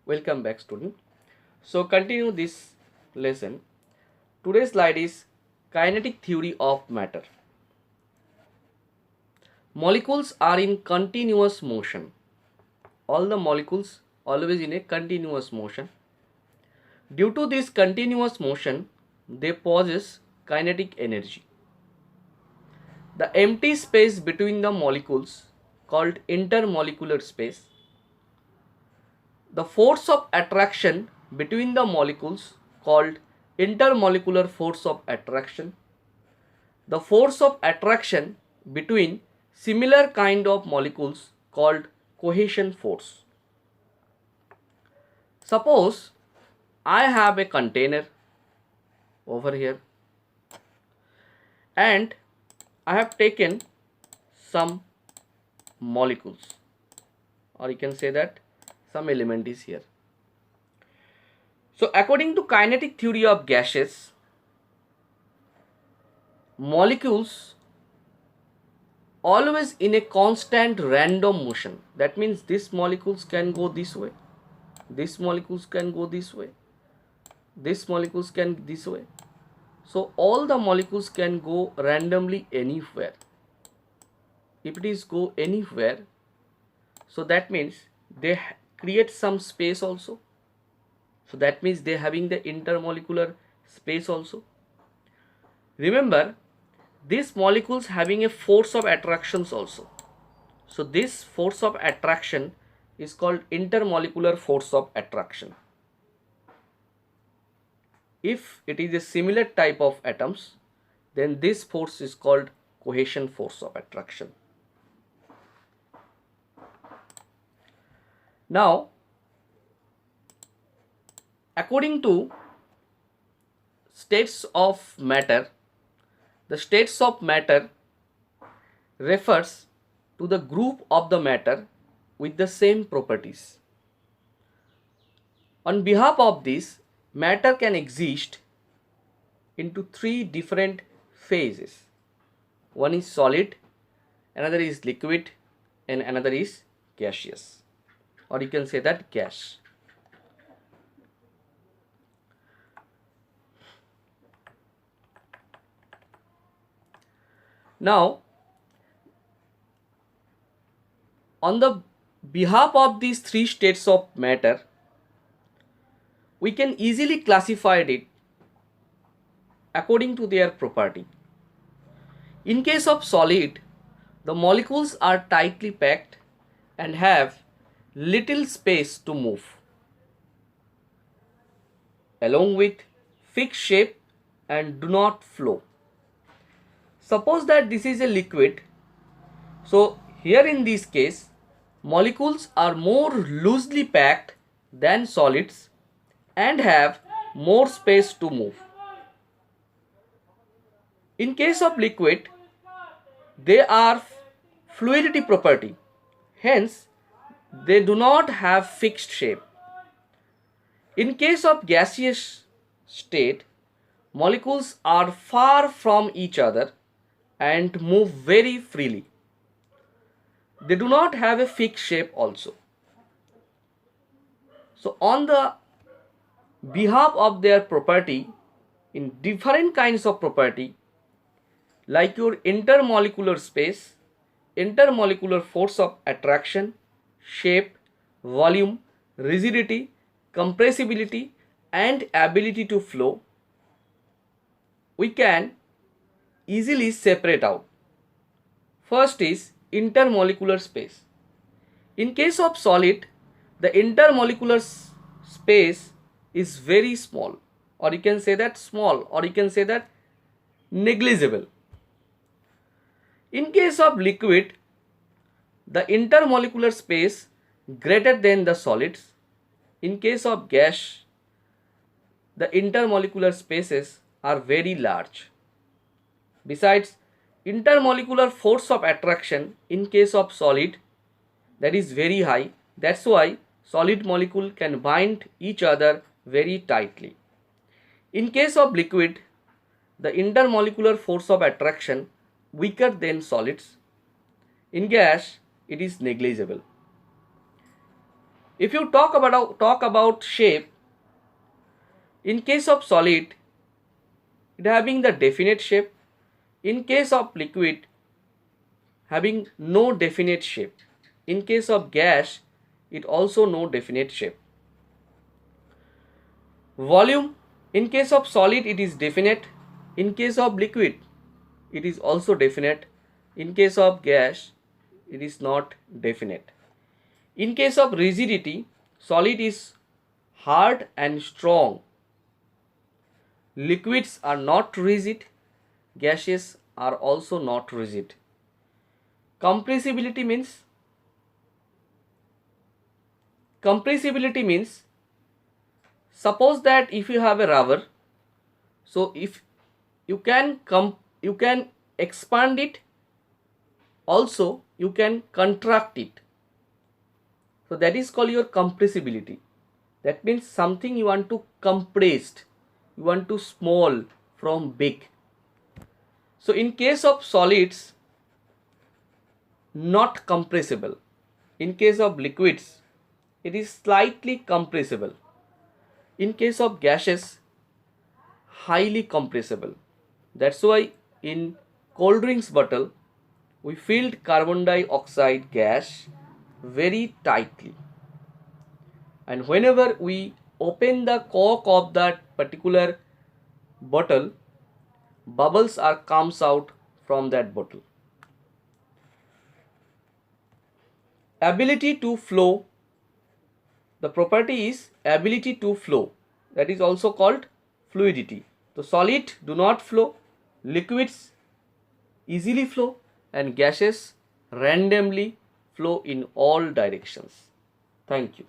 Welcome back, student. So continue this lesson. Today's slide is kinetic theory of matter. Molecules are in continuous motion. All the molecules always in a continuous motion. Due to this continuous motion, they possess kinetic energy. The empty space between the molecules, called intermolecular space, the force of attraction between the molecules, called intermolecular force of attraction, the force of attraction between similar kind of molecules, called cohesion force. Suppose I have a container over here and I have taken some molecules, or you can say that some element is here. So according to kinetic theory of gases, molecules always in a constant random motion. That means these molecules can go this way, these molecules can go this way, these molecules can this way. So all the molecules can go randomly anywhere. If it is go anywhere, so that means they create some space also. So that means they having the intermolecular space also. Remember, these molecules having a force of attractions also. So this force of attraction is called intermolecular force of attraction. If it is a similar type of atoms, then this force is called cohesion force of attraction. Now, according to states of matter, the states of matter refers to the group of the matter with the same properties. On behalf of this, matter can exist into three different phases. One is solid, another is liquid, and another is gaseous, or you can say that gas. Now, on the behalf of these three states of matter, we can easily classify it according to their property. In case of solid, the molecules are tightly packed and have little space to move, along with fixed shape and do not flow. Suppose that this is a liquid. So here in this case, molecules are more loosely packed than solids and have more space to move. In case of liquid, they are fluidity property, hence they do not have fixed shape. In case of gaseous state, molecules are far from each other and move very freely. They do not have a fixed shape also. So on the behalf of their property, in different kinds of property, like your intermolecular space, intermolecular force of attraction, shape, volume, rigidity, compressibility, and ability to flow, we can easily separate out. First is intermolecular space. In case of solid, the intermolecular space is very small, or you can say that small, or you can say that negligible. In case of liquid, the intermolecular space greater than the solids. In case of gas, the intermolecular spaces are very large. Besides, intermolecular force of attraction in case of solid, that is very high. That's why solid molecule can bind each other very tightly. In case of liquid, the intermolecular force of attraction weaker than solids. In gas, it is negligible. If you talk about shape, in case of solid, it having the definite shape. In case of liquid, having no definite shape. In case of gas, it also no definite shape. Volume, in case of solid it is definite. In case of liquid, it is also definite. In case of gas, it is not definite. In case of rigidity, solid is hard and strong. Liquids are not rigid. Gases are also not rigid. Compressibility means suppose that if you have a rubber, so if you can expand it, also you can contract it. So that is called your compressibility. That means something you want to compressed, you want to small from big. So in case of solids, not compressible. In case of liquids, it is slightly compressible. In case of gases, highly compressible. That's why in cold drinks bottle, we filled carbon dioxide gas very tightly. And whenever we open the cork of that particular bottle, bubbles comes out from that bottle. Ability to flow. The property is ability to flow. That is also called fluidity. The solid do not flow, liquids easily flow, and gases randomly flow in all directions. Thank you.